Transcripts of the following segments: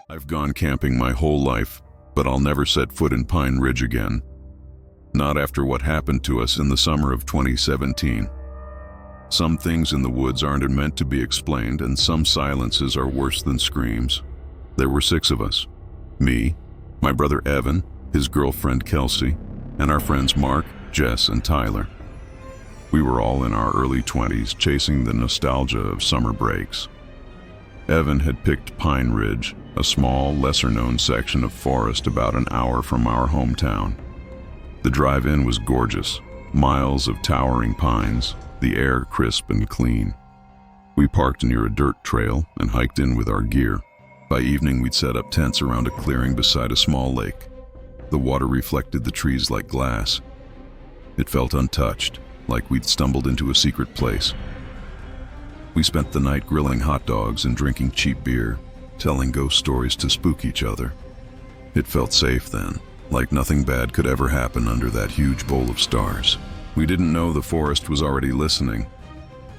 I've gone camping my whole life, but I'll never set foot in Pine Ridge again. Not after what happened to us in the summer of 2017. Some things in the woods aren't meant to be explained, and some silences are worse than screams. There were 6 of us. Me, my brother Evan, his girlfriend Kelsey, and our friends Mark, Jess, and Tyler. We were all in our early 20s, chasing the nostalgia of summer breaks. Evan had picked Pine Ridge, a small, lesser-known section of forest about an hour from our hometown. The drive-in was gorgeous, miles of towering pines, the air crisp and clean. We parked near a dirt trail and hiked in with our gear. By evening, we'd set up tents around a clearing beside a small lake. The water reflected the trees like glass. It felt untouched, like we'd stumbled into a secret place. We spent the night grilling hot dogs and drinking cheap beer, telling ghost stories to spook each other. It felt safe then, like nothing bad could ever happen under that huge bowl of stars. We didn't know the forest was already listening.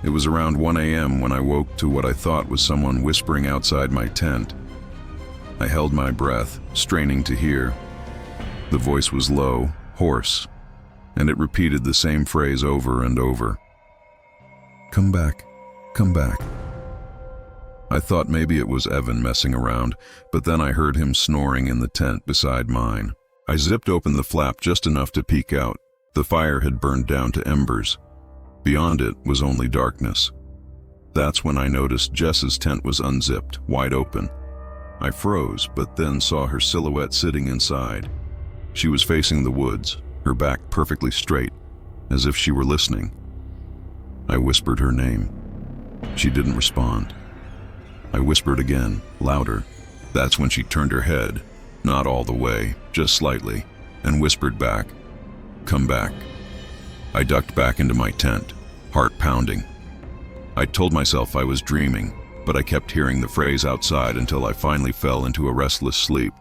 It was around 1 a.m. when I woke to what I thought was someone whispering outside my tent. I held my breath, straining to hear. The voice was low, hoarse, and it repeated the same phrase over and over. "Come back, come back." I thought maybe it was Evan messing around, but then I heard him snoring in the tent beside mine. I zipped open the flap just enough to peek out. The fire had burned down to embers. Beyond it was only darkness. That's when I noticed Jess's tent was unzipped, wide open. I froze, but then saw her silhouette sitting inside. She was facing the woods, her back perfectly straight, as if she were listening. I whispered her name. She didn't respond. I whispered again, louder. That's when she turned her head, not all the way, just slightly, and whispered back, "Come back." I ducked back into my tent, heart pounding. I told myself I was dreaming, but I kept hearing the phrase outside until I finally fell into a restless sleep.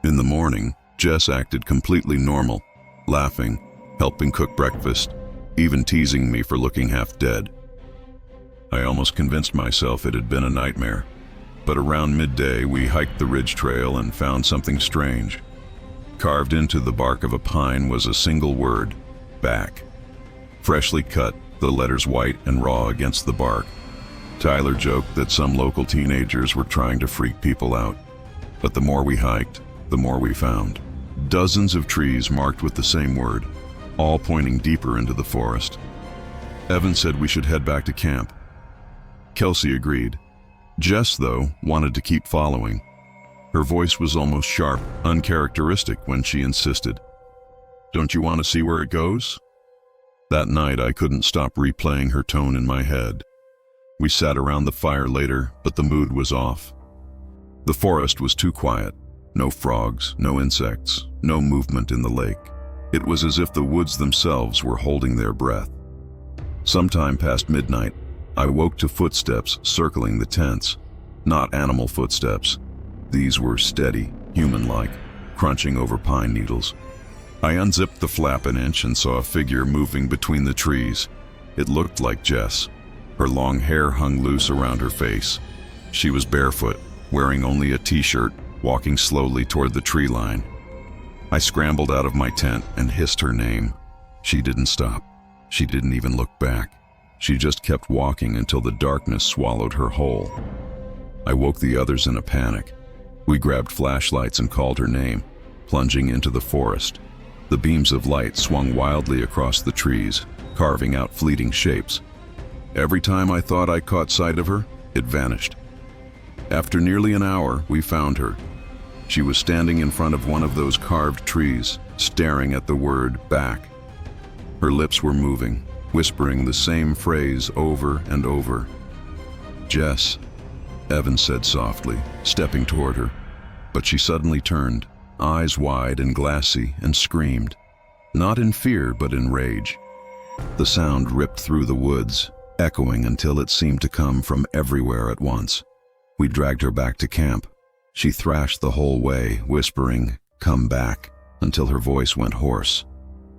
In the morning, Jess acted completely normal, laughing, helping cook breakfast, even teasing me for looking half dead. I almost convinced myself it had been a nightmare, but around midday we hiked the ridge trail and found something strange. Carved into the bark of a pine was a single word, "back." Freshly cut, the letters white and raw against the bark. Tyler joked that some local teenagers were trying to freak people out, but the more we hiked, the more we found. Dozens of trees marked with the same word, all pointing deeper into the forest. Evan said we should head back to camp. Kelsey agreed. Jess, though, wanted to keep following. Her voice was almost sharp, uncharacteristic when she insisted. "Don't you want to see where it goes?" That night I couldn't stop replaying her tone in my head. We sat around the fire later, but the mood was off. The forest was too quiet. No frogs, no insects, no movement in the lake. It was as if the woods themselves were holding their breath. Sometime past midnight, I woke to footsteps circling the tents. Not animal footsteps. These were steady, human-like, crunching over pine needles. I unzipped the flap an inch and saw a figure moving between the trees. It looked like Jess. Her long hair hung loose around her face. She was barefoot, wearing only a t-shirt, walking slowly toward the tree line. I scrambled out of my tent and hissed her name. She didn't stop. She didn't even look back. She just kept walking until the darkness swallowed her whole. I woke the others in a panic. We grabbed flashlights and called her name, plunging into the forest. The beams of light swung wildly across the trees, carving out fleeting shapes. Every time I thought I caught sight of her, it vanished. After nearly an hour, we found her. She was standing in front of one of those carved trees, staring at the word "back." Her lips were moving, whispering the same phrase over and over. "Jess," Evan said softly, stepping toward her. But she suddenly turned, eyes wide and glassy, and screamed. Not in fear, but in rage. The sound ripped through the woods, echoing until it seemed to come from everywhere at once. We dragged her back to camp. She thrashed the whole way, whispering, "Come back," until her voice went hoarse.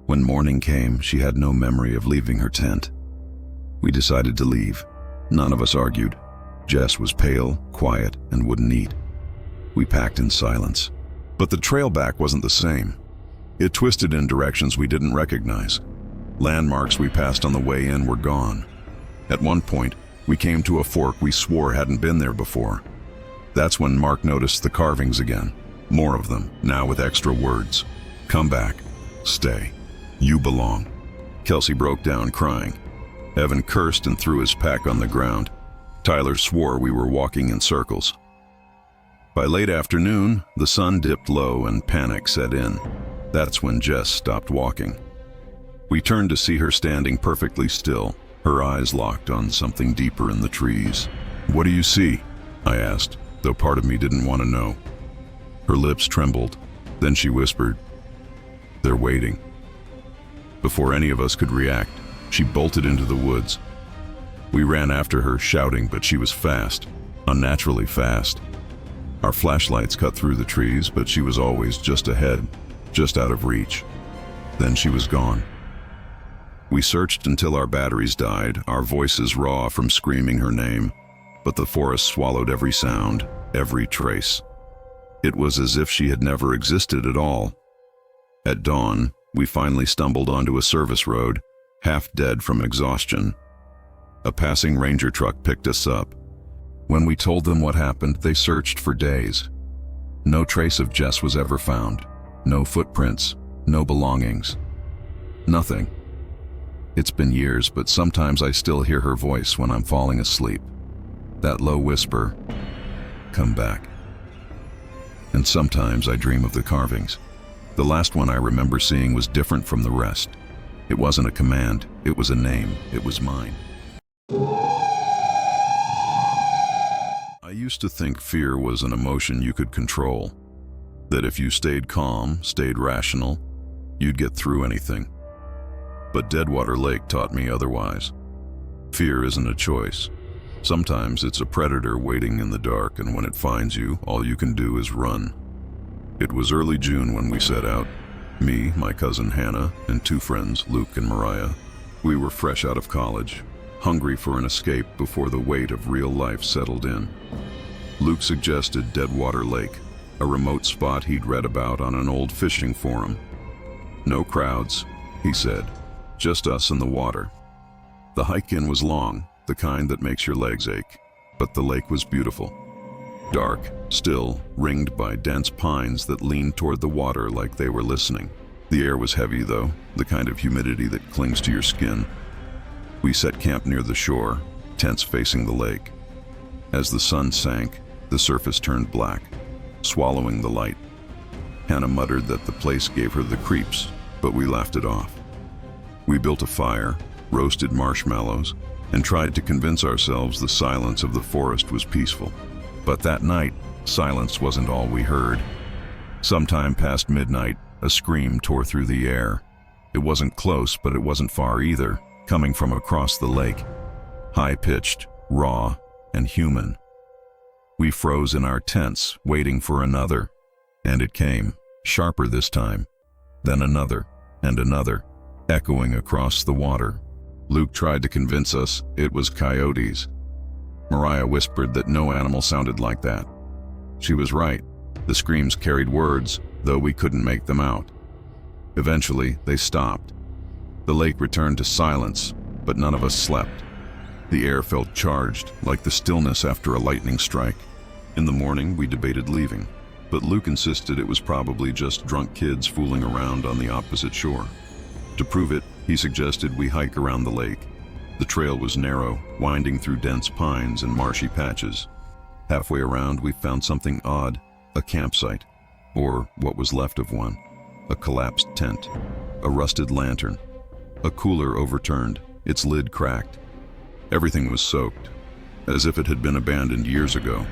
When morning came, she had no memory of leaving her tent. We decided to leave. None of us argued. Jess was pale, quiet, and wouldn't eat. We packed in silence. But the trail back wasn't the same. It twisted in directions we didn't recognize. Landmarks we passed on the way in were gone. At one point, we came to a fork we swore hadn't been there before. That's when Mark noticed the carvings again. More of them, now with extra words. Come back. Stay. You belong. Kelsey broke down crying. Evan cursed and threw his pack on the ground. Tyler swore we were walking in circles. By late afternoon, the sun dipped low and panic set in. That's when Jess stopped walking. We turned to see her standing perfectly still, her eyes locked on something deeper in the trees. "What do you see?" I asked, though part of me didn't want to know. Her lips trembled. Then she whispered, "They're waiting." Before any of us could react, she bolted into the woods. We ran after her, shouting, but she was fast, unnaturally fast. Our flashlights cut through the trees, but she was always just ahead, just out of reach. Then she was gone. We searched until our batteries died, our voices raw from screaming her name, but the forest swallowed every sound, every trace. It was as if she had never existed at all. At dawn, we finally stumbled onto a service road, half dead from exhaustion. A passing ranger truck picked us up. When we told them what happened, they searched for days. No trace of Jess was ever found. No footprints, no belongings. Nothing. It's been years, but sometimes I still hear her voice when I'm falling asleep. That low whisper, "Come back." And sometimes I dream of the carvings. The last one I remember seeing was different from the rest. It wasn't a command, it was a name, it was mine. I used to think fear was an emotion you could control. That if you stayed calm, stayed rational, you'd get through anything. But Deadwater Lake taught me otherwise. Fear isn't a choice. Sometimes it's a predator waiting in the dark, and when it finds you, all you can do is run. It was early June when we set out. Me, my cousin Hannah, and two friends, Luke and Mariah. We were fresh out of college, hungry for an escape before the weight of real life settled in. Luke suggested Deadwater Lake, a remote spot he'd read about on an old fishing forum. "No crowds," he said, "just us and the water." The hike in was long, the kind that makes your legs ache, but the lake was beautiful. Dark, still, ringed by dense pines that leaned toward the water like they were listening. The air was heavy though, the kind of humidity that clings to your skin. We set camp near the shore, tents facing the lake. As the sun sank, the surface turned black, swallowing the light. Hannah muttered that the place gave her the creeps, but we laughed it off. We built a fire, roasted marshmallows, and tried to convince ourselves the silence of the forest was peaceful. But that night, silence wasn't all we heard. Sometime past midnight, a scream tore through the air. It wasn't close, but it wasn't far either, coming from across the lake. High-pitched, raw, and human. We froze in our tents, waiting for another. And it came, sharper this time. Then another, and another, echoing across the water. Luke tried to convince us it was coyotes. Mariah whispered that no animal sounded like that. She was right. The screams carried words, though we couldn't make them out. Eventually, they stopped. The lake returned to silence, but none of us slept. The air felt charged, like the stillness after a lightning strike. In the morning, we debated leaving, but Luke insisted it was probably just drunk kids fooling around on the opposite shore. To prove it, he suggested we hike around the lake. The trail was narrow, winding through dense pines and marshy patches. Halfway around, we found something odd, a campsite, or what was left of one, a collapsed tent, a rusted lantern, a cooler overturned, its lid cracked. Everything was soaked, as if it had been abandoned years ago.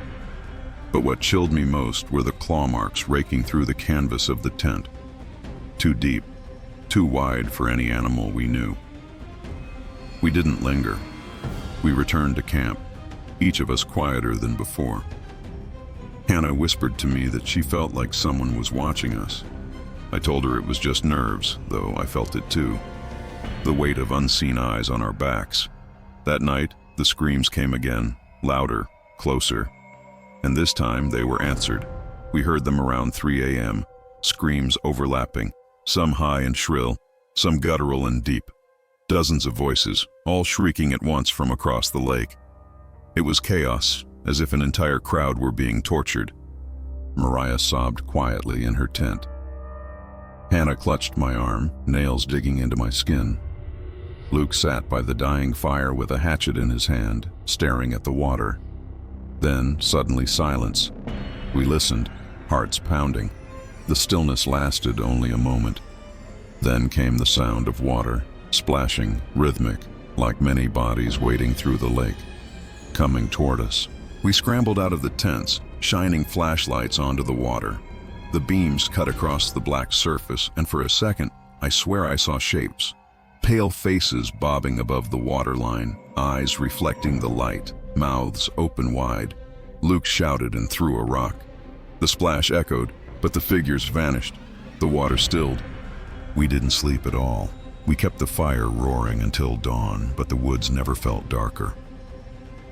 But what chilled me most were the claw marks raking through the canvas of the tent. Too deep, too wide for any animal we knew. We didn't linger. We returned to camp, each of us quieter than before. Hannah whispered to me that she felt like someone was watching us. I told her it was just nerves, though I felt it too. The weight of unseen eyes on our backs. That night, the screams came again, louder, closer. And this time they were answered. We heard them around 3 a.m., screams overlapping, some high and shrill, some guttural and deep. Dozens of voices, all shrieking at once from across the lake. It was chaos, as if an entire crowd were being tortured. Mariah sobbed quietly in her tent. Hannah clutched my arm, nails digging into my skin. Luke sat by the dying fire with a hatchet in his hand, staring at the water. Then, suddenly silence. We listened, hearts pounding. The stillness lasted only a moment. Then came the sound of water, splashing, rhythmic, like many bodies wading through the lake, coming toward us. We scrambled out of the tents, shining flashlights onto the water. The beams cut across the black surface, and for a second, I swear I saw shapes. Pale faces bobbing above the waterline, eyes reflecting the light, mouths open wide. Luke shouted and threw a rock. The splash echoed, but the figures vanished. The water stilled. We didn't sleep at all. We kept the fire roaring until dawn, but the woods never felt darker.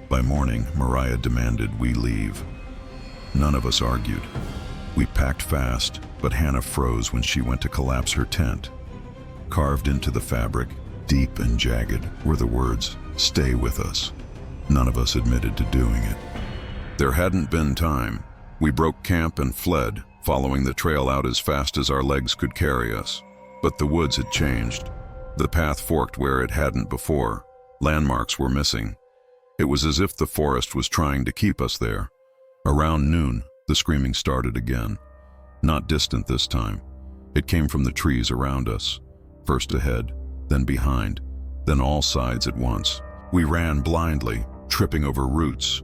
By morning, Mariah demanded we leave. None of us argued. We packed fast, but Hannah froze when she went to collapse her tent. Carved into the fabric, deep and jagged, were the words, "Stay with us." None of us admitted to doing it. There hadn't been time. We broke camp and fled, following the trail out as fast as our legs could carry us. But the woods had changed. The path forked where it hadn't before. Landmarks were missing. It was as if the forest was trying to keep us there. Around noon, the screaming started again. Not distant this time. It came from the trees around us. First ahead, then behind, then all sides at once. We ran blindly, tripping over roots,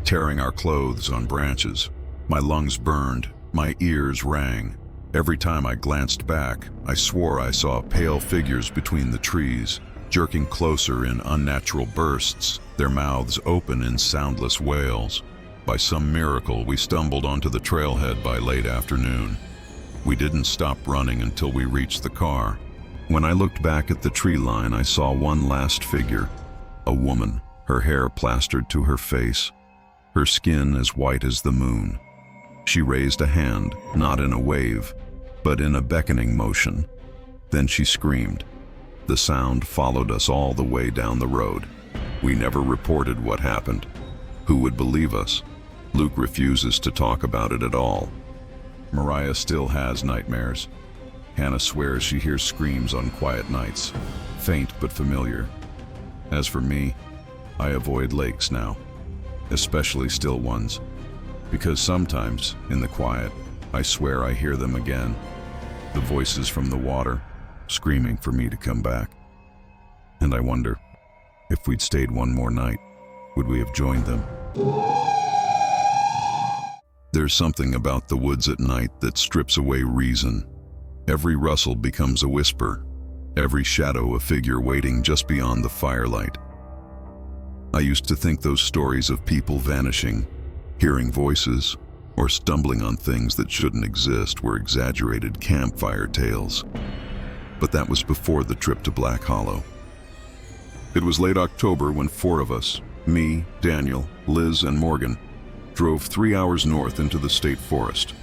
tearing our clothes on branches. My lungs burned, my ears rang. Every time I glanced back, I swore I saw pale figures between the trees, jerking closer in unnatural bursts, their mouths open in soundless wails. By some miracle, we stumbled onto the trailhead by late afternoon. We didn't stop running until we reached the car. When I looked back at the tree line, I saw one last figure, a woman, her hair plastered to her face, her skin as white as the moon. She raised a hand, not in a wave, but in a beckoning motion. Then she screamed. The sound followed us all the way down the road. We never reported what happened. Who would believe us? Luke refuses to talk about it at all. Mariah still has nightmares. Hannah swears she hears screams on quiet nights, faint but familiar. As for me, I avoid lakes now, especially still ones, because sometimes, in the quiet, I swear I hear them again, the voices from the water, screaming for me to come back. And I wonder, if we'd stayed one more night, would we have joined them? There's something about the woods at night that strips away reason. Every rustle becomes a whisper, every shadow a figure waiting just beyond the firelight. I used to think those stories of people vanishing, hearing voices, or stumbling on things that shouldn't exist were exaggerated campfire tales. But that was before the trip to Black Hollow. It was late October when 4 of us, me, Daniel, Liz, and Morgan, drove 3 hours north into the state forest.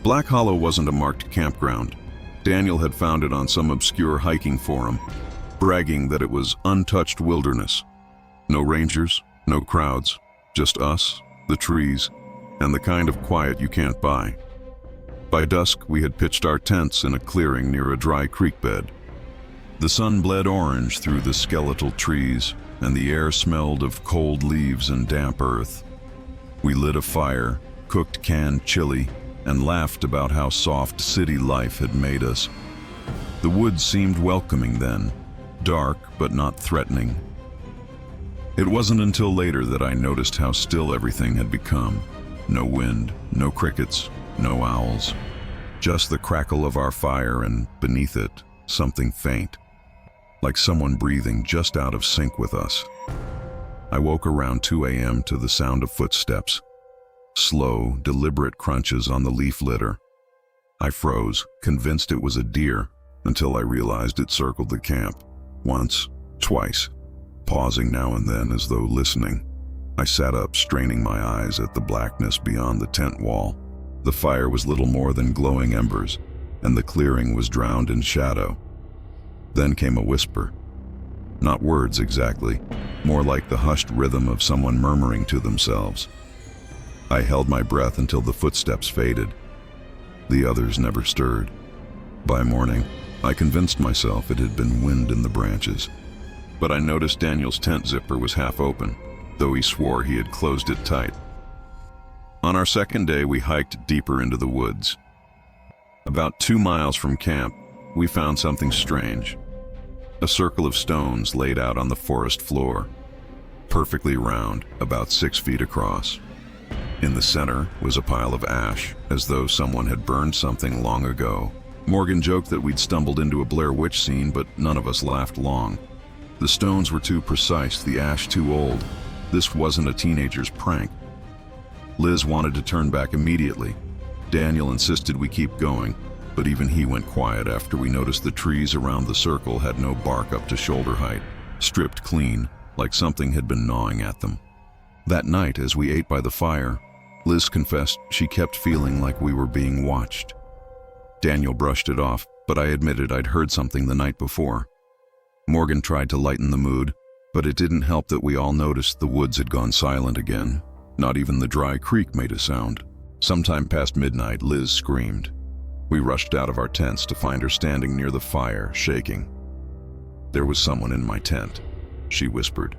Black Hollow wasn't a marked campground. Daniel had found it on some obscure hiking forum, bragging that it was untouched wilderness. No rangers, no crowds, just us, the trees, and the kind of quiet you can't buy. By dusk, we had pitched our tents in a clearing near a dry creek bed. The sun bled orange through the skeletal trees, and the air smelled of cold leaves and damp earth. We lit a fire, cooked canned chili, and laughed about how soft city life had made us. The woods seemed welcoming then, dark but not threatening. It wasn't until later that I noticed how still everything had become. No wind, no crickets, no owls. Just the crackle of our fire and, beneath it, something faint, like someone breathing just out of sync with us. I woke around 2 a.m. to the sound of footsteps. Slow, deliberate crunches on the leaf litter. I froze, convinced it was a deer, until I realized it circled the camp. Once, twice, pausing now and then as though listening. I sat up, straining my eyes at the blackness beyond the tent wall. The fire was little more than glowing embers, and the clearing was drowned in shadow. Then came a whisper. Not words exactly, more like the hushed rhythm of someone murmuring to themselves. I held my breath until the footsteps faded. The others never stirred. By morning, I convinced myself it had been wind in the branches. But I noticed Daniel's tent zipper was half open, though he swore he had closed it tight. On our second day, we hiked deeper into the woods. About 2 miles from camp, we found something strange. A circle of stones laid out on the forest floor, perfectly round, about 6 feet across. In the center was a pile of ash, as though someone had burned something long ago. Morgan joked that we'd stumbled into a Blair Witch scene, but none of us laughed long. The stones were too precise, the ash too old. This wasn't a teenager's prank. Liz wanted to turn back immediately. Daniel insisted we keep going, but even he went quiet after we noticed the trees around the circle had no bark up to shoulder height, stripped clean, like something had been gnawing at them. That night, as we ate by the fire, Liz confessed she kept feeling like we were being watched. Daniel brushed it off, but I admitted I'd heard something the night before. Morgan tried to lighten the mood, but it didn't help that we all noticed the woods had gone silent again. Not even the dry creek made a sound. Sometime past midnight, Liz screamed. We rushed out of our tents to find her standing near the fire, shaking. "There was someone in my tent," she whispered.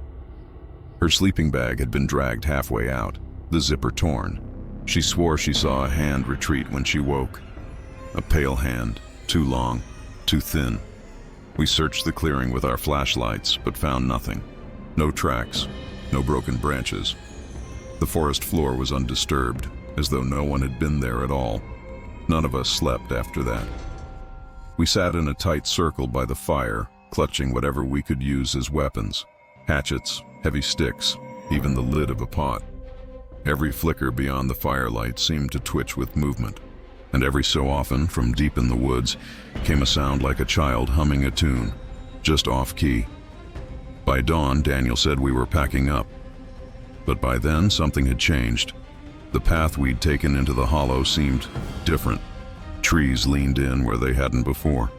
Her sleeping bag had been dragged halfway out, the zipper torn. She swore she saw a hand retreat when she woke. A pale hand, too long, too thin. We searched the clearing with our flashlights, but found nothing. No tracks, no broken branches. The forest floor was undisturbed, as though no one had been there at all. None of us slept after that. We sat in a tight circle by the fire, clutching whatever we could use as weapons. Hatchets, heavy sticks, even the lid of a pot. Every flicker beyond the firelight seemed to twitch with movement, and every so often, from deep in the woods, came a sound like a child humming a tune, just off-key. By dawn, Daniel said we were packing up. But by then, something had changed. The path we'd taken into the hollow seemed different. Trees leaned in where they hadn't before.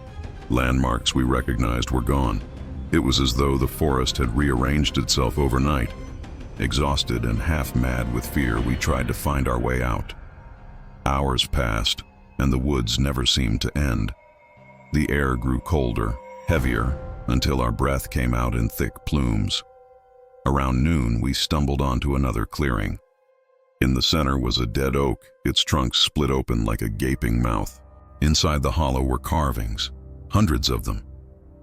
Landmarks we recognized were gone. It was as though the forest had rearranged itself overnight. Exhausted and half-mad with fear, we tried to find our way out. Hours passed, and the woods never seemed to end. The air grew colder, heavier, until our breath came out in thick plumes. Around noon, we stumbled onto another clearing. In the center was a dead oak, its trunk split open like a gaping mouth. Inside the hollow were carvings, hundreds of them.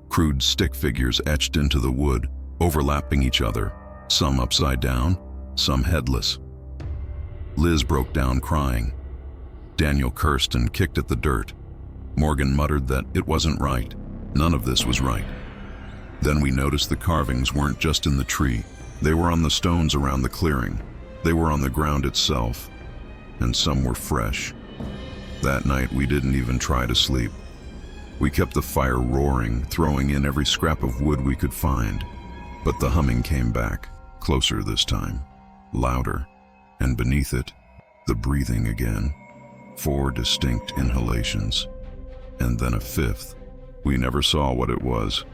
Crude stick figures etched into the wood, overlapping each other, some upside down, some headless. Liz broke down crying. Daniel cursed and kicked at the dirt. Morgan muttered that it wasn't right. None of this was right. Then we noticed the carvings weren't just in the tree. They were on the stones around the clearing. They were on the ground itself, and some were fresh. That night, we didn't even try to sleep. We kept the fire roaring, throwing in every scrap of wood we could find. But the humming came back, closer this time, louder, and beneath it, the breathing again. 4 distinct inhalations, and then a 5th. We never saw what it was.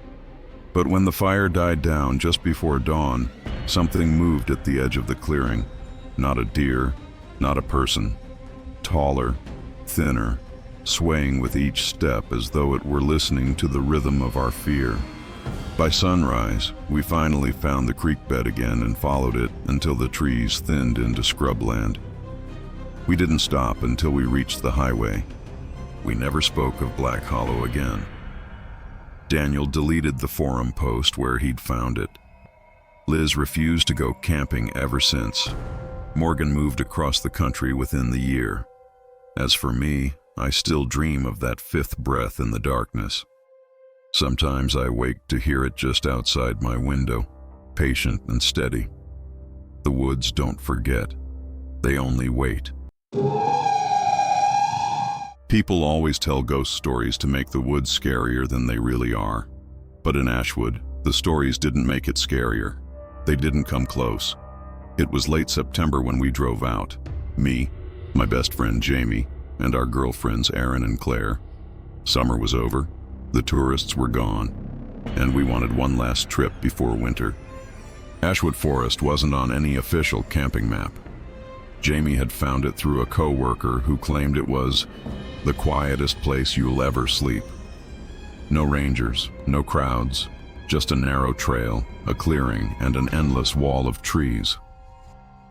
But when the fire died down just before dawn, something moved at the edge of the clearing. Not a deer, not a person. Taller, thinner, swaying with each step as though it were listening to the rhythm of our fear. By sunrise, we finally found the creek bed again and followed it until the trees thinned into scrubland. We didn't stop until we reached the highway. We never spoke of Black Hollow again. Daniel deleted the forum post where he'd found it. Liz refused to go camping ever since. Morgan moved across the country within the year. As for me, I still dream of that 5th breath in the darkness. Sometimes I wake to hear it just outside my window, patient and steady. The woods don't forget. They only wait. People always tell ghost stories to make the woods scarier than they really are. But in Ashwood, the stories didn't make it scarier. They didn't come close. It was late September when we drove out. Me, my best friend Jamie, and our girlfriends Erin and Claire. Summer was over, the tourists were gone, and we wanted one last trip before winter. Ashwood Forest wasn't on any official camping map. Jamie had found it through a co-worker who claimed it was the quietest place you'll ever sleep. No rangers, no crowds, just a narrow trail, a clearing, and an endless wall of trees.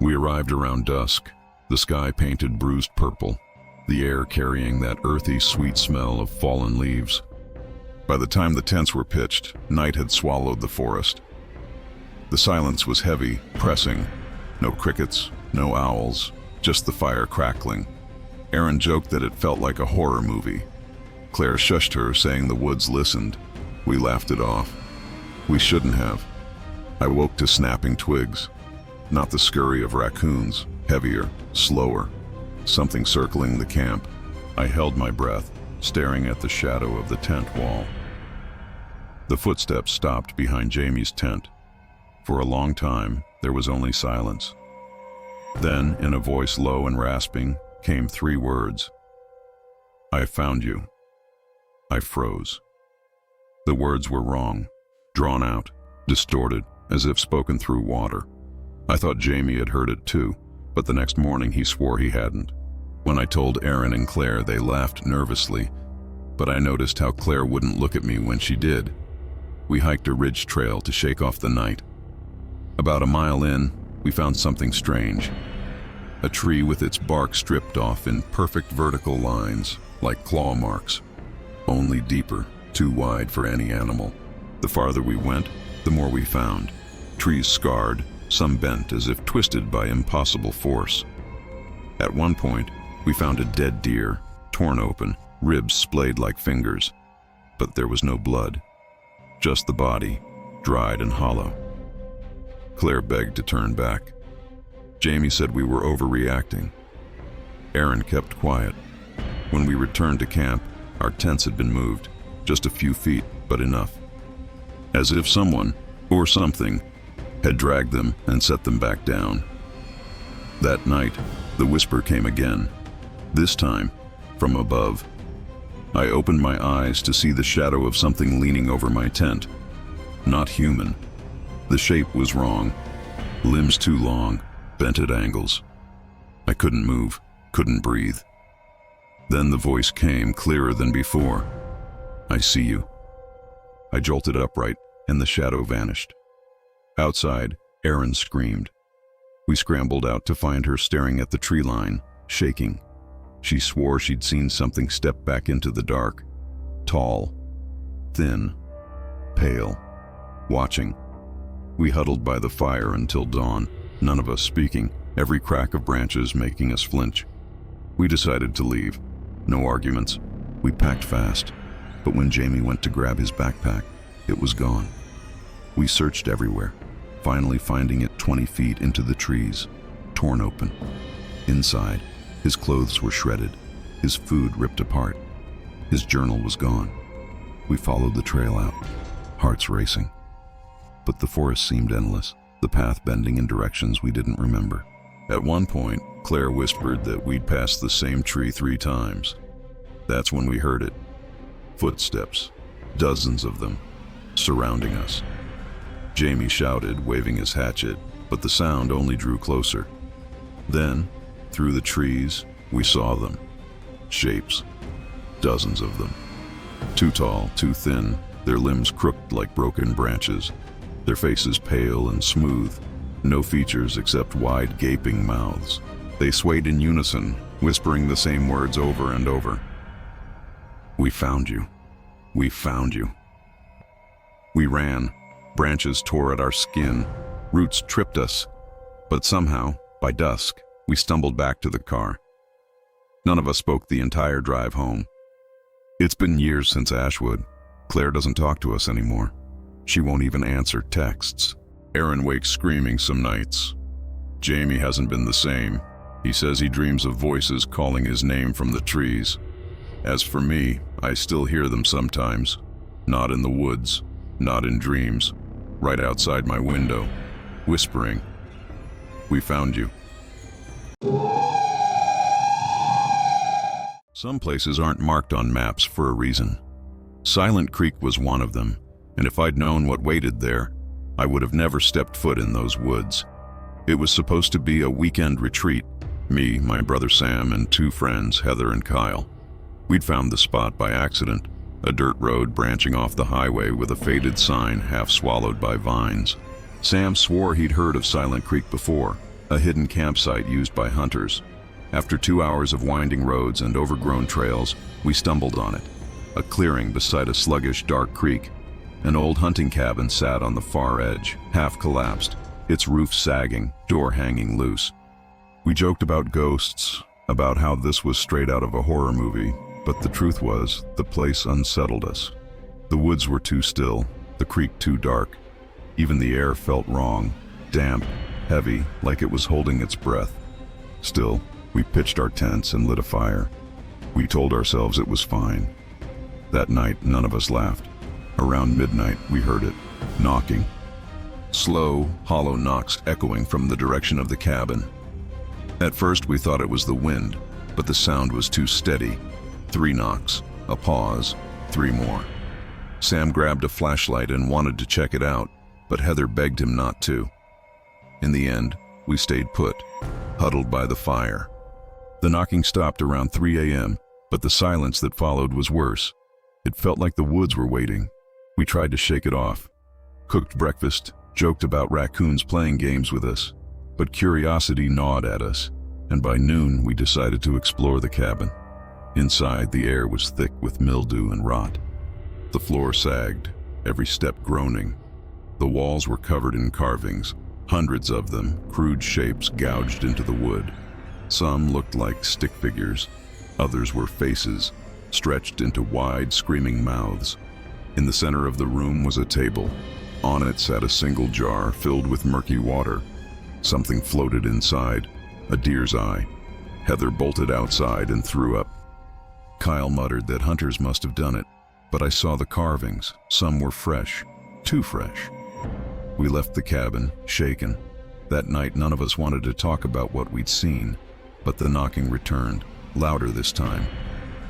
We arrived around dusk, the sky painted bruised purple, the air carrying that earthy, sweet smell of fallen leaves. By the time the tents were pitched, night had swallowed the forest. The silence was heavy, pressing. No crickets, no owls, just the fire crackling. Erin joked that it felt like a horror movie. Claire shushed her, saying the woods listened. We laughed it off. We shouldn't have. I woke to snapping twigs. Not the scurry of raccoons, heavier, slower. Something circling the camp. I held my breath, staring at the shadow of the tent wall. The footsteps stopped behind Jamie's tent. For a long time, there was only silence. Then, in a voice low and rasping, came 3 words. "I found you." I froze. The words were wrong, drawn out, distorted, as if spoken through water. I thought Jamie had heard it too, but the next morning he swore he hadn't. When I told Erin and Claire, they laughed nervously, but I noticed how Claire wouldn't look at me when she did. We hiked a ridge trail to shake off the night. About a mile in, we found something strange. A tree with its bark stripped off in perfect vertical lines, like claw marks. Only deeper, too wide for any animal. The farther we went, the more we found. Trees scarred, some bent as if twisted by impossible force. At one point, we found a dead deer, torn open, ribs splayed like fingers. But there was no blood, just the body, dried and hollow. Claire begged to turn back. Jamie said we were overreacting. Erin kept quiet. When we returned to camp, our tents had been moved, just a few feet, but enough. As if someone, or something, had dragged them and set them back down. That night, the whisper came again, this time from above. I opened my eyes to see the shadow of something leaning over my tent. Not human. The shape was wrong. Limbs too long, bent at angles. I couldn't move, couldn't breathe. Then the voice came, clearer than before. "I see you." I jolted upright, and the shadow vanished. Outside, Erin screamed. We scrambled out to find her staring at the tree line, shaking. She swore she'd seen something step back into the dark. Tall, thin, pale, watching. We huddled by the fire until dawn, none of us speaking, every crack of branches making us flinch. We decided to leave. No arguments. We packed fast. But when Jamie went to grab his backpack, it was gone. We searched everywhere, finally finding it 20 feet into the trees, torn open. Inside, his clothes were shredded, his food ripped apart. His journal was gone. We followed the trail out, hearts racing. But the forest seemed endless, the path bending in directions we didn't remember. At one point, Claire whispered that we'd passed the same tree 3 times. That's when we heard it. Footsteps, dozens of them, surrounding us. Jamie shouted, waving his hatchet, but the sound only drew closer. Then, through the trees, we saw them. Shapes, dozens of them. Too tall, too thin, their limbs crooked like broken branches, their faces pale and smooth, no features except wide gaping mouths. They swayed in unison, whispering the same words over and over. "We found you. We found you." We ran. Branches tore at our skin. Roots tripped us. But somehow, by dusk, we stumbled back to the car. None of us spoke the entire drive home. It's been years since Ashwood. Claire doesn't talk to us anymore. She won't even answer texts. Erin wakes screaming some nights. Jamie hasn't been the same. He says he dreams of voices calling his name from the trees. As for me, I still hear them sometimes. Not in the woods, not in dreams, right outside my window, whispering, We found you. Some places aren't marked on maps for a reason. Silent Creek was one of them, and if I'd known what waited there, I would have never stepped foot in those woods. It was supposed to be a weekend retreat. Me, my brother Sam, and 2 friends, Heather and Kyle. We'd found the spot by accident, a dirt road branching off the highway with a faded sign half swallowed by vines. Sam swore he'd heard of Silent Creek before, a hidden campsite used by hunters. After 2 hours of winding roads and overgrown trails, we stumbled on it. A clearing beside a sluggish, dark creek. An old hunting cabin sat on the far edge, half collapsed, its roof sagging, door hanging loose. We joked about ghosts, about how this was straight out of a horror movie, but the truth was, the place unsettled us. The woods were too still, the creek too dark. Even the air felt wrong, damp, heavy, like it was holding its breath. Still, we pitched our tents and lit a fire. We told ourselves it was fine. That night, none of us laughed. Around midnight, we heard it, knocking. Slow, hollow knocks echoing from the direction of the cabin. At first, we thought it was the wind, but the sound was too steady. 3 knocks, a pause, 3 more. Sam grabbed a flashlight and wanted to check it out, but Heather begged him not to. In the end, we stayed put, huddled by the fire. The knocking stopped around 3 a.m., but the silence that followed was worse. It felt like the woods were waiting. We tried to shake it off, cooked breakfast, joked about raccoons playing games with us, but curiosity gnawed at us, and by noon we decided to explore the cabin. Inside, the air was thick with mildew and rot. The floor sagged, every step groaning. The walls were covered in carvings, hundreds of them, crude shapes gouged into the wood. Some looked like stick figures, others were faces, stretched into wide, screaming mouths. In the center of the room was a table. On it sat a single jar filled with murky water. Something floated inside, a deer's eye. Heather bolted outside and threw up. Kyle muttered that hunters must have done it, but I saw the carvings. Some were fresh, too fresh. We left the cabin, shaken. That night, none of us wanted to talk about what we'd seen, but the knocking returned, louder this time,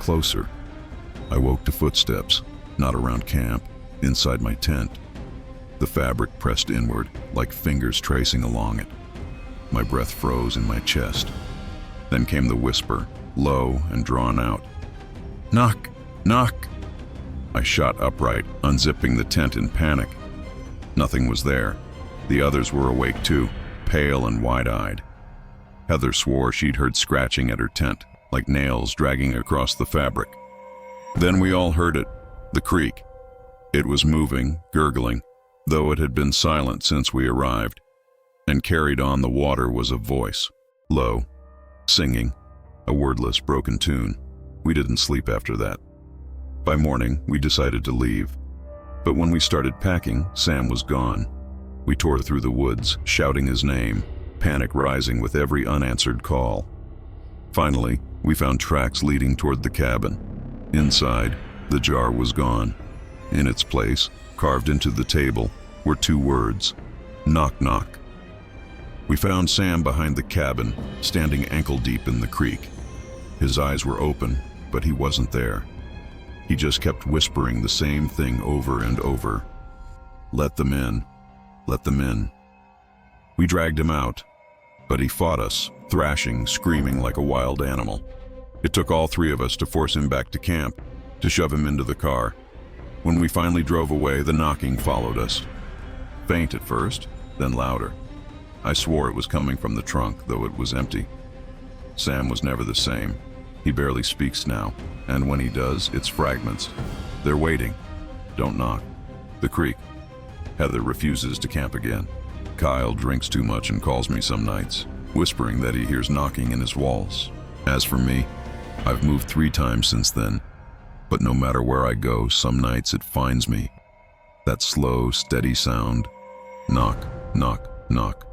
closer. I woke to footsteps, not around camp, inside my tent. The fabric pressed inward, like fingers tracing along it. My breath froze in my chest. Then came the whisper, low and drawn out. "Knock! Knock!" I shot upright, unzipping the tent in panic. Nothing was there. The others were awake too, pale and wide-eyed. Heather swore she'd heard scratching at her tent, like nails dragging across the fabric. Then we all heard it, the creek. It was moving, gurgling, though it had been silent since we arrived. And carried on the water was a voice, low, singing, a wordless, broken tune. We didn't sleep after that. By morning, we decided to leave. But when we started packing, Sam was gone. We tore through the woods, shouting his name, panic rising with every unanswered call. Finally, we found tracks leading toward the cabin. Inside, the jar was gone. In its place, carved into the table, were 2 words, "Knock, knock." We found Sam behind the cabin, standing ankle-deep in the creek. His eyes were open, but he wasn't there. He just kept whispering the same thing over and over. "Let them in. Let them in." We dragged him out, but he fought us, thrashing, screaming like a wild animal. It took all 3 of us to force him back to camp, to shove him into the car. When we finally drove away, the knocking followed us. Faint at first, then louder. I swore it was coming from the trunk, though it was empty. Sam was never the same. He barely speaks now, and when he does, it's fragments. They're waiting. Don't knock. The creek. Heather refuses to camp again. Kyle drinks too much and calls me some nights, whispering that he hears knocking in his walls. As for me, I've moved 3 times since then, but no matter where I go, some nights it finds me. That slow, steady sound. Knock, knock, knock.